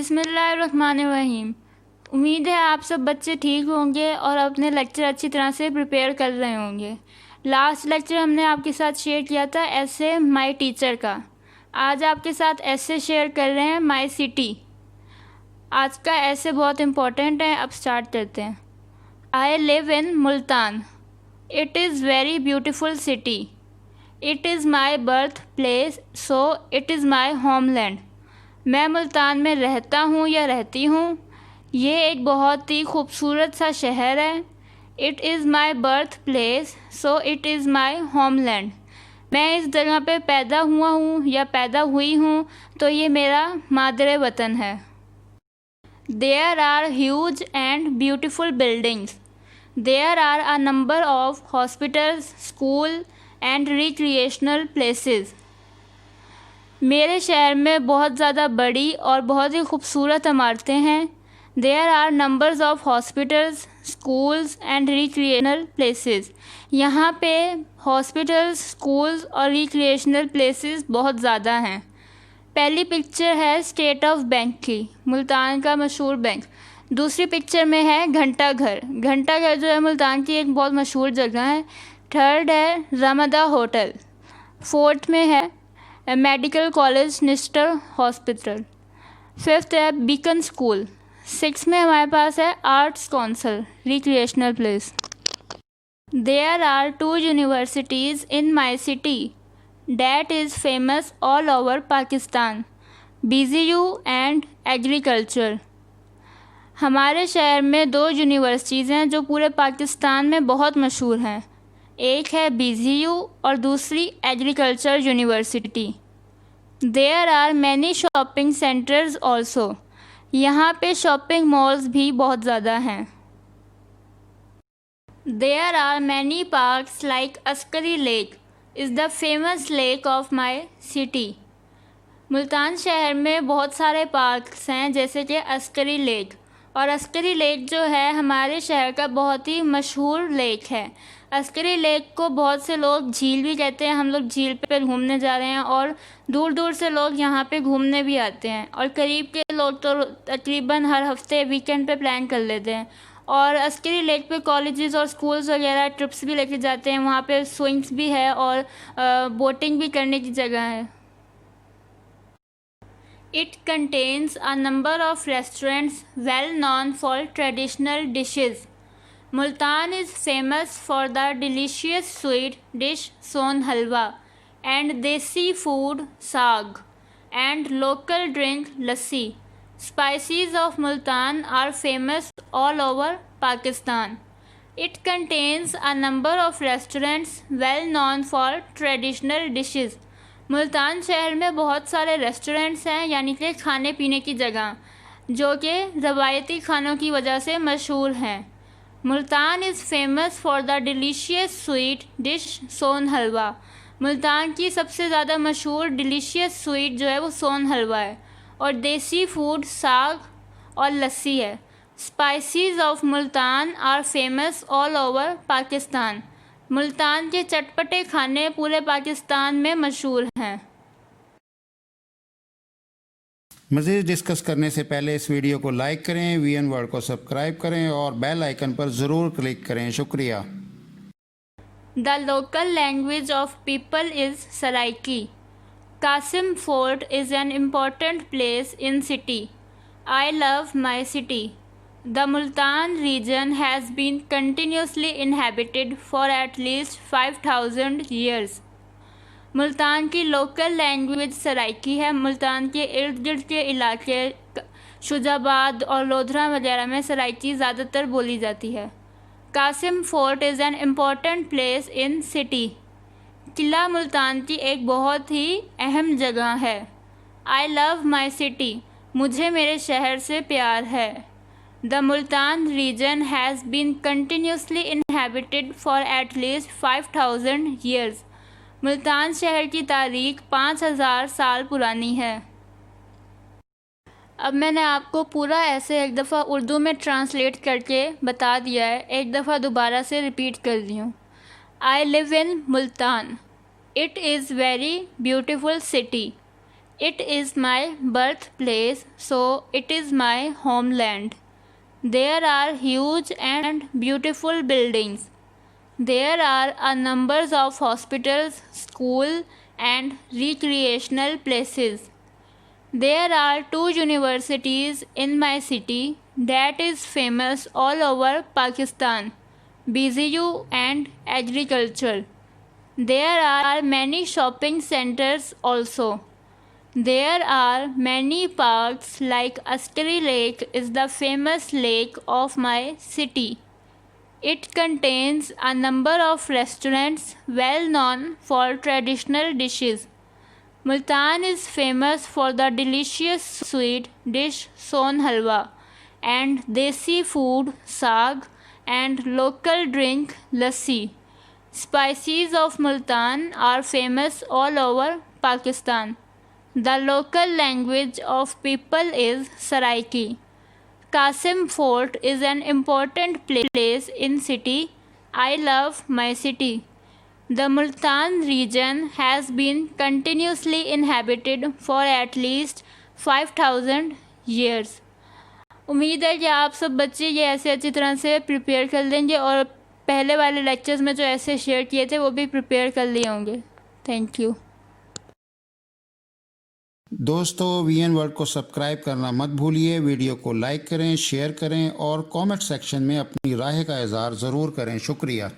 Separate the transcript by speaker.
Speaker 1: बिस्मिल्लाहिर्रहमानिर्रहीम। उम्मीद है आप सब बच्चे ठीक होंगे और अपने लेक्चर अच्छी तरह से प्रिपेयर कर रहे होंगे। लास्ट लेक्चर हमने आपके साथ शेयर किया था ऐसे माय टीचर का। आज आपके साथ ऐसे शेयर कर रहे हैं माय सिटी। आज का ऐसे बहुत इम्पोर्टेंट है। अब स्टार्ट करते हैं। I live in Multan. It is very beautiful city. It is my birth place, so it is my homeland. मैं मुल्तान में रहता हूँ या रहती हूँ। ये एक बहुत ही खूबसूरत सा शहर है। It is my birth place, so it is my homeland. मैं इस जगह पे पैदा हुआ हूँ या पैदा हुई हूँ, तो ये मेरा मादरे वतन है। There are huge and beautiful buildings. There are a number of hospitals, school and recreational places. मेरे शहर में बहुत ज़्यादा बड़ी और बहुत ही खूबसूरत इमारतें हैं। There are numbers of hospitals, schools and recreational places. यहाँ पे हॉस्पिटल्स, स्कूल्स और रिक्रिएशनल प्लेसेस बहुत ज़्यादा हैं। पहली पिक्चर है स्टेट ऑफ बैंक की, मुल्तान का मशहूर बैंक। दूसरी पिक्चर में है घंटा घर। घंटा घर जो है मुल्तान की एक बहुत मशहूर जगह है। थर्ड है रमदा होटल। फोर्थ में है medical college Nishtar hospital. Fifth है बीकन स्कूल। सिक्स में हमारे पास है arts council recreational place. There are 2 universities in my city that is famous all over Pakistan, BZU and agriculture. हमारे शहर में 2 यूनिवर्सिटीज़ हैं जो पूरे पाकिस्तान में बहुत मशहूर हैं। एक है BZU और दूसरी agriculture university. There are many shopping centres also. यहाँ पे शॉपिंग मॉल्स भी बहुत ज़्यादा हैं। There are many parks like Askari lake is the famous lake of my city. Multan शहर में बहुत सारे पार्क्स हैं जैसे कि अस्करी लेक। और अस्करी लेक जो है हमारे शहर का बहुत ही मशहूर लेक है। अस्करी लेक को बहुत से लोग झील भी कहते हैं। हम लोग झील पे घूमने जा रहे हैं और दूर दूर से लोग यहाँ पे घूमने भी आते हैं। और करीब के लोग तो तकरीबन हर हफ्ते वीकेंड पे प्लान कर लेते हैं। और अस्करी लेक पे कॉलेजेस और स्कूल्स वगैरह ट्रिप्स भी लेके जाते हैं। वहाँ पे स्विंग्स भी है और बोटिंग भी करने की जगह है। It contains a number of restaurants well known for traditional dishes. Multan is famous for the delicious sweet dish son halwa and desi food saag and local drink lassi. Spices of Multan are famous all over Pakistan. It contains a number of restaurants well known for traditional dishes. Multan शहर में बहुत सारे restaurants हैं, यानी कि खाने पीने की जगह, जो कि रवायती खानों की वजह से मशहूर हैं। Multan is famous for the delicious sweet dish sohan halwa. Multan की सबसे ज़्यादा मशहूर डिलीशियस स्वीट जो है वो सोन हलवा है। और देसी फूड साग और लस्सी है। Spices of Multan are famous all over Pakistan. Multan के चटपटे खाने पूरे पाकिस्तान में मशहूर हैं।
Speaker 2: मज़ीद डिस्कस करने से पहले इस वीडियो को लाइक करें, VN वर्ल्ड को सब्सक्राइब करें और बेल आइकन पर ज़रूर क्लिक करें। शुक्रिया।
Speaker 1: The local language of people is Saraiki. Qasim fort is an important place in city. I love my city. The Multan region has been continuously inhabited for at least 5000 years. Multan की local language Saraiki है। मुल्तान के इर्द गिर्द के इलाके शुजाबाद और लोधरा वगैरह में सराइकी ज़्यादातर बोली जाती है। Qasim fort is an important place in city. किला मुल्तान की एक बहुत ही अहम जगह है। I love my city. मुझे मेरे शहर से प्यार है। The Multan region has been continuously inhabited for at least 5000 years. Multan शहर की तारीख 5000 साल पुरानी है। अब मैंने आपको पूरा ऐसे एक दफ़ा उर्दू में ट्रांसलेट करके बता दिया है। एक दफ़ा दोबारा से रिपीट कर रही हूँ। I live in Multan. It is very beautiful city. It is my birthplace, so it is my homeland. There are huge and beautiful buildings. There are a numbers of hospitals, schools, and recreational places. There are 2 universities in my city that is famous all over Pakistan, BZU and agriculture. There are many shopping centers also. There are many parks like Askari Lake is the famous lake of my city. It contains a number of restaurants well known for traditional dishes. Multan is famous for the delicious sweet dish son halwa and desi food saag and local drink lassi. Spices of Multan are famous all over Pakistan. The local language of people is Saraiki. Qasim Fort is an important place in city. I love my city. The Multan region has been continuously inhabited for at least 5000 years. उम्मीद है कि आप सब बच्चे ये ऐसे अच्छी तरह से प्रिपेयर कर लेंगे और पहले वाले लेक्चर्स में जो ऐसे शेयर किए थे वो भी प्रिपेयर कर लिए होंगे. Thank you.
Speaker 2: दोस्तों वीएन वर्ल्ड को सब्सक्राइब करना मत भूलिए, वीडियो को लाइक करें, शेयर करें और कमेंट सेक्शन में अपनी राय का इजहार ज़रूर करें. शुक्रिया.